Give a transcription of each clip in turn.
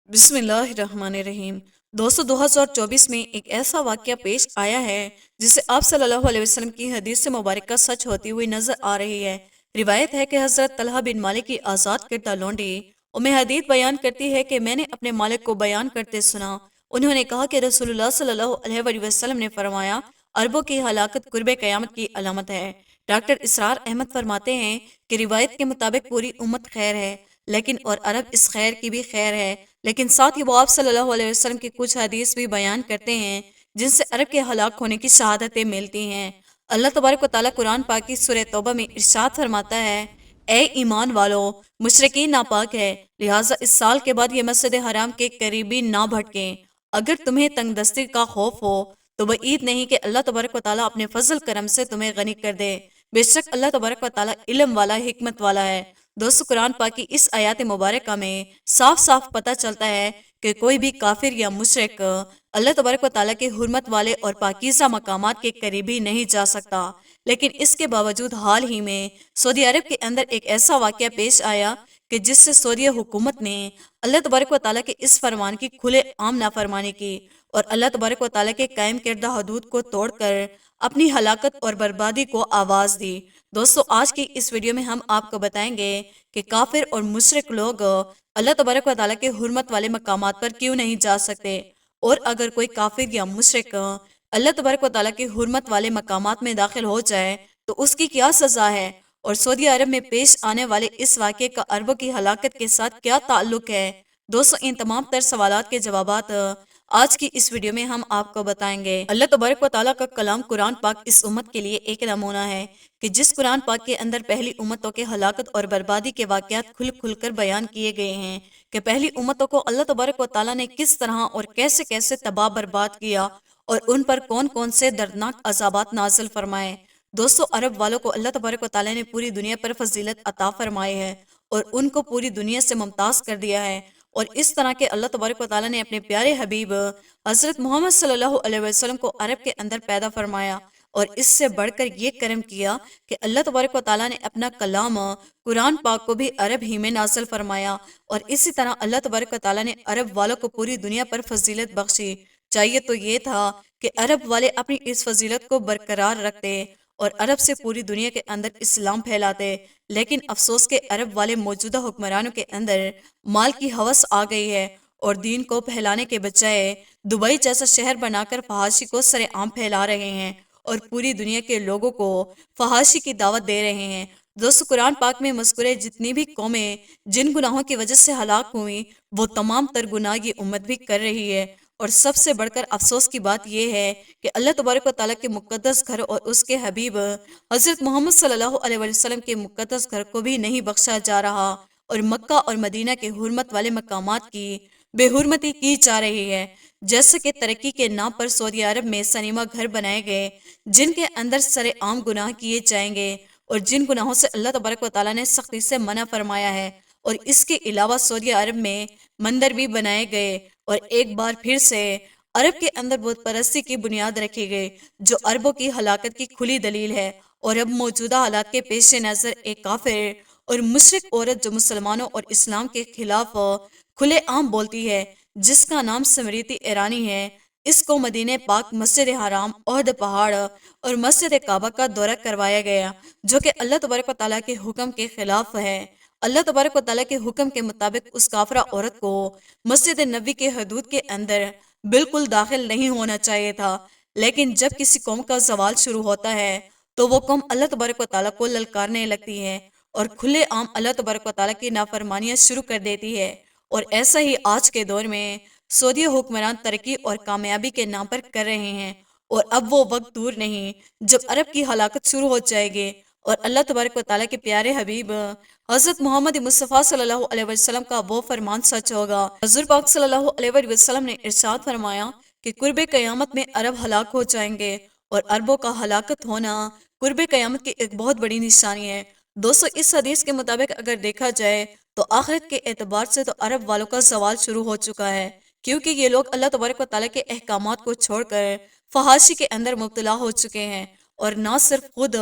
बिस्मिल्लाहिर्रहमानिर्रहीम। दोस्तों, 2024 में एक ऐसा वाक़या पेश आया है जिसे आप सल्लल्लाहु अलैहि वसल्लम की हदीस से मुबारक सच होती हुई नजर आ रही है। रिवायत है कि हज़रत तलहा बिन मालिक की आज़ाद किरदा लौंडी उम्मे हदीद बयान करती है कि मैंने अपने मालिक को बयान करते सुना। उन्होंने कहा कि रसूलुल्लाह सल्लल्लाहु अलैहि वसल्लम ने फरमाया, अरबों की हलाकत कुर्बे क़यामत की अलामत है। डॉक्टर इसरार अहमद फरमाते हैं कि रिवायत के मुताबिक पूरी उम्मत खैर है, लेकिन और अरब इस खैर की भी खैर है। लेकिन साथ ही वो आप सल्लल्लाहु अलैहि वसल्लम की कुछ हदीस भी बयान करते हैं जिनसे अरब के हलाक होने की शहादतें मिलती हैं। अल्लाह तबारक व तआला कुरान पाक की सूरह तौबा में इरशाद फरमाता है, ए ईमान वालों, मुशरिकीन नापाक है, लिहाजा इस साल के बाद ये मस्जिद हराम के करीबी ना भटकें। अगर तुम्हें तंगदस्ती का खौफ हो तो वईद नहीं कि अल्लाह तबारक व तआला अपने फजल करम से तुम्हें गनी कर दे। बेशक अल्लाह तबारक व तआला इल्म वाला, हिकमत वाला है। दोस्तों, कुरान पाक की इस आयत मुबारक में साफ साफ पता चलता है कि कोई भी काफिर या मुशरिक अल्लाह तबारक व तआला के हुर्मत वाले और पाकीज़ा मकामात के करीब ही नहीं जा सकता। लेकिन इसके बावजूद हाल ही में सऊदी अरब के अंदर एक ऐसा वाक़या पेश आया कि जिससे सऊदी हुकूमत ने अल्लाह तबारक व तआला के इस फरमान की खुले आम नाफरमानी की और अल्लाह तबारक व तआला के कायम करदा हदूद को तोड़कर अपनी हलाकत और बर्बादी को आवाज़ दी। दोस्तों, आज की इस वीडियो में हम आपको बताएंगे कि काफिर और मुशरिक लोग अल्लाह तबारक व तआला के हुर्मत वाले मकामात पर क्यों नहीं जा सकते, और अगर कोई काफिर या मुशरिक अल्लाह तबारक व तआला के हुर्मत वाले मकामात में दाखिल हो जाए तो उसकी क्या सज़ा है, और सऊदी अरब में पेश आने वाले इस वाक़े का अरबों की हलाकत के साथ क्या ताल्लुक है। दोस्तों, इन तमाम तर सवालात के जवाबात आज की इस वीडियो में हम आपको बताएंगे। अल्लाह तबारक व तआला का कलाम कुरान पाक इस उम्मत के लिए एक नमूना है कि जिस कुरान पाक के अंदर पहली उम्मतों के हलाकत और बर्बादी के वाक़यात खुल खुल कर बयान किए गए हैं कि पहली उम्मतों को अल्लाह तबारक व तआला ने किस तरह और कैसे कैसे तबाह बर्बाद किया और उन पर कौन कौन से दर्दनाक अजाबात नाजिल फरमाए। दोस्तों, अरब वालों को अल्लाह तबारक व तआला ने पूरी दुनिया पर फजीलत अता फरमाई है और उनको पूरी दुनिया से मुमताज़ कर दिया है। और इस तरह के अल्लाह तबारक व तआला ने अपने प्यारे हबीब हज़रत मोहम्मद सल्लल्लाहु अलैहि वसल्लम को अरब के अंदर पैदा फरमाया, और इससे बढ़कर ये करम किया कि अल्लाह तबारक व तआला ने अपना कलाम कुरान पाक को भी अरब ही में नाज़िल फरमाया। और इसी तरह अल्लाह तबारक व तआला ने अरब वालों को पूरी दुनिया पर फजीलत बख्शी। चाहिए तो ये था कि अरब वाले अपनी इस फजीलत को बरकरार रखते और अरब से पूरी दुनिया के अंदर इस्लाम फैलाते। लेकिन अफसोस के अरब वाले मौजूदा हुक्मरानों के अंदर माल की हवस आ गई है और दीन को फैलाने के बजाय दुबई जैसा शहर बनाकर फहाशी को सरेआम फैला रहे हैं और पूरी दुनिया के लोगों को फहाशी की दावत दे रहे हैं। दोस्तों, कुरान पाक में मज़कूरे जितनी भी कौमें जिन गुनाहों की वजह से हलाक हुई, वो तमाम तर गुनाह ये उम्मत भी कर रही है। और सबसे बढ़कर अफसोस की बात यह है कि अल्लाह तबारक व तआला के मुक़द्दस घर और उसके हबीब हज़रत मोहम्मद सल्लल्लाहु अलैहि वसल्लम के मुक़द्दस घर को भी नहीं बख्शा जा रहा और मक्का और मदीना के हुर्मत वाले मकामात की बेहुरमती की जा रही है। जैसे कि तरक्की के नाम पर सऊदी अरब में सिनेमा घर बनाए गए जिनके अंदर सरेआम गुनाह किए जाएंगे और जिन गुनाहों से अल्लाह तबारक व तआला ने सख्ती से मना फरमाया है। और इसके अलावा सऊदी अरब में मंदिर भी बनाए गए और एक बार फिर से अरब के अंदर बुत परस्ती की बुनियाद रखी गई, जो अरबों की हलाकत की खुली दलील है। और अब मौजूदा हालात के पेश नज़र एक काफिर और मुशरिक औरत जो मुसलमानों और इस्लाम के खिलाफ खुले आम बोलती है, जिसका नाम स्मृति ईरानी है, इसको मदीने पाक, मस्जिद हराम, ओहद पहाड़ और मस्जिद काबा का दौरा करवाया गया, जो कि अल्लाह तबारक व तआला के हुक्म के खिलाफ है। अल्लाह तबारक व तआला के हुक्म के मुताबिक उस काफरा औरत को मस्जिद नबी के हदूद के अंदर बिल्कुल दाखिल नहीं होना चाहिए था। लेकिन जब किसी कौम का सवाल शुरू होता है तो वो कौम अल्लाह तबारक व तआला को ललकारने लगती है और खुले आम अल्लाह तबारक व तआला की नाफरमानियां शुरू कर देती है। और ऐसा ही आज के दौर में सऊदी हुक्मरान तरक्की और कामयाबी के नाम पर कर रहे हैं। और अब वो वक्त दूर नहीं जब अरब की हलाकत शुरू हो जाएगी और अल्लाह तबारक व तआला के प्यारे हबीब हज़रत मोहम्मद मुस्तफ़ा सल्लल्लाहु अलैहि वसल्लम का वो फरमान सच होगा। हज़ूर पाक सल्लल्लाहु अलैहि वसल्लम ने इरशाद फरमाया कि कुर्बे क़यामत में अरब हलाक हो जाएंगे और अरबों का हलाकत होना कुर्बे क़यामत की एक बहुत बड़ी निशानी है। दोस्तों, इस हदीस के मुताबिक अगर देखा जाए तो आखिरत के एतबार से तो अरब वालों का सवाल शुरू हो चुका है, क्योंकि ये लोग अल्लाह तबारक व तआला के अहकामात को छोड़कर फहाशी के अंदर मुब्तला हो चुके हैं। और न सिर्फ खुद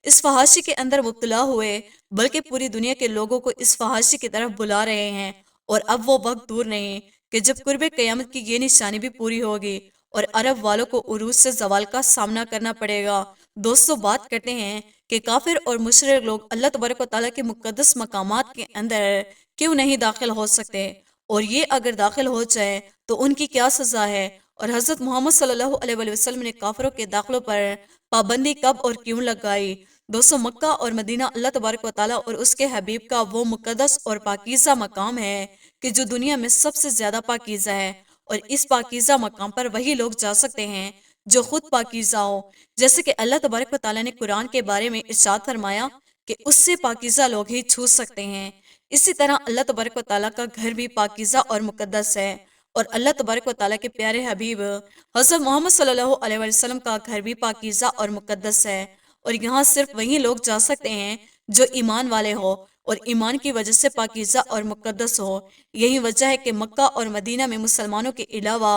इस फहाशी के अंदर मुब्तला हुए, बल्कि पूरी दुनिया के लोगों को इस फहाशी की तरफ बुला रहे हैं। और अब वो वक्त दूर नहीं کہ جب قرب قیامت کی یہ نشانی بھی پوری ہوگی اور عرب والوں کو عروج سے زوال کا سامنا کرنا پڑے گا۔ دوستو بات کرتے ہیں کہ کافر اور مشرک لوگ اللہ تبارک و تعالیٰ کے مقدس مقامات کے اندر کیوں نہیں داخل ہو سکتے، اور یہ اگر داخل ہو جائے تو ان کی کیا سزا ہے، اور حضرت محمد صلی اللہ علیہ وآلہ وسلم نے کافروں کے داخلوں پر پابندی کب اور کیوں لگائی؟ دوستو مکہ اور مدینہ اللہ تبارک و تعالیٰ اور اس کے حبیب کا وہ مقدس اور پاکیزہ مقام ہے کہ جو دنیا میں سب سے زیادہ پاکیزہ ہے، اور اس پاکیزہ مقام پر وہی لوگ جا سکتے ہیں جو خود پاکیزہ ہو، جیسے کہ اللہ تبارک و تعالیٰ نے قرآن کے بارے میں ارشاد فرمایا کہ اس سے پاکیزہ لوگ ہی چھو سکتے ہیں۔ اسی طرح اللہ تبارک و تعالیٰ کا گھر بھی پاکیزہ اور مقدس ہے، اور اللہ تبارک و تعالیٰ کے پیارے حبیب حضرت محمد صلی اللہ علیہ وسلم کا گھر بھی پاکیزہ اور مقدس ہے، اور یہاں صرف وہی لوگ جا سکتے ہیں جو ایمان والے ہو اور ایمان کی وجہ سے پاکیزہ اور مقدس ہو۔ یہی وجہ ہے کہ مکہ اور مدینہ میں مسلمانوں کے علاوہ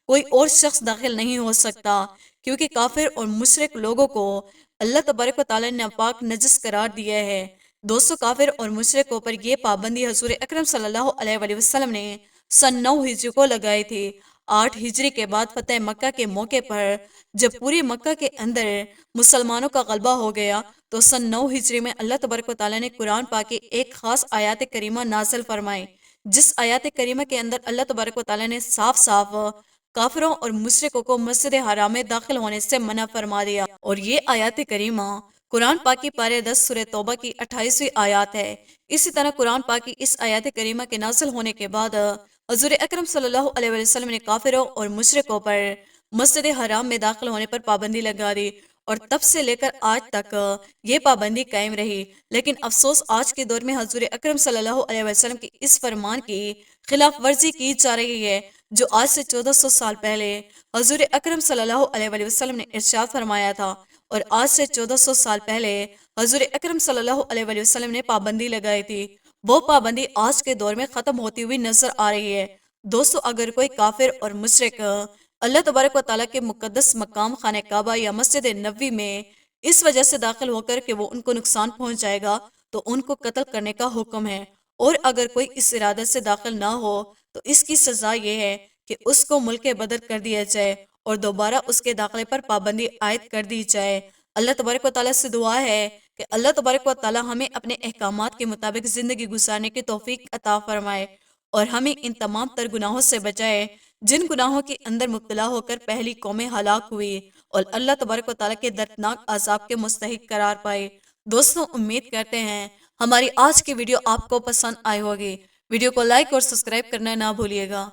کوئی اور شخص داخل نہیں ہو سکتا، کیونکہ کافر اور مشرک لوگوں کو اللہ تبارک و تعالیٰ نے ناپاک نجس قرار دیا ہے۔ دوستو کافر اور مشرکوں پر یہ پابندی حضور اکرم صلی اللہ علیہ وآلہ وسلم نے سن 9 ہجری کو لگائی تھی۔ 8 ہجری کے بعد فتح مکہ کے موقع پر جب پوری مکہ کے اندر مسلمانوں کا غلبہ ہو گیا تو سن 9 ہجری میں اللہ تبارک و تعالیٰ نے قرآن پاک کی ایک خاص آیات کریمہ نازل فرمائی، جس آیات کریمہ کے اندر اللہ تبارک و تعالیٰ نے صاف صاف کافروں اور مشرکوں کو مسجد حرام میں داخل ہونے سے منع فرما دیا، اور یہ آیات کریمہ قرآن پاک کی پارہ 10 سورہ توبہ کی 28ویں آیات ہے۔ اسی طرح قرآن پاک کی اس آیات کریمہ کے نازل ہونے کے بعد حضور اکرم صلی اللہ علیہ وسلم نے کافروں اور مشرکوں پر مسجد حرام میں داخل ہونے پر پابندی لگا دی، اور تب سے لے کر آج تک یہ پابندی قائم رہی۔ لیکن افسوس آج کے دور میں حضور اکرم صلی اللہ علیہ وسلم کی اس فرمان کی خلاف ورزی کی جا رہی ہے، جو آج سے 1400 سال پہلے حضور اکرم صلی اللہ علیہ وسلم نے ارشاد فرمایا تھا، اور آج سے 1400 سال پہلے حضور اکرم صلی اللہ علیہ وسلم نے پابندی لگائی تھی۔ وہ پابندی آج کے دور میں ختم ہوتی ہوئی نظر آ رہی ہے۔ دوستو اگر کوئی کافر اور مشرک اللہ تبارک و تعالیٰ کے مقدس مقام خانہ کعبہ یا مسجد نبوی میں اس وجہ سے داخل ہو کر کہ وہ ان کو نقصان پہنچ جائے گا تو ان کو قتل کرنے کا حکم ہے، اور اگر کوئی اس ارادے سے داخل نہ ہو تو اس کی سزا یہ ہے کہ اس کو ملک بدر کر دیا جائے اور دوبارہ اس کے داخلے پر پابندی عائد کر دی جائے۔ اللہ تبارک و تعالیٰ سے دعا ہے کہ اللہ تبارک و تعالیٰ ہمیں اپنے احکامات کے مطابق زندگی گزارنے کی توفیق عطا فرمائے، اور ہمیں ان تمام تر گناہوں سے بچائے جن گناہوں کے اندر مبتلا ہو کر پہلی قومیں ہلاک ہوئی اور اللہ تبارک و تعالیٰ کے دردناک عذاب کے مستحق قرار پائے۔ دوستوں امید کرتے ہیں ہماری آج کی ویڈیو آپ کو پسند آئی ہوگی۔ ویڈیو کو لائک اور سبسکرائب کرنا نہ بھولیے گا۔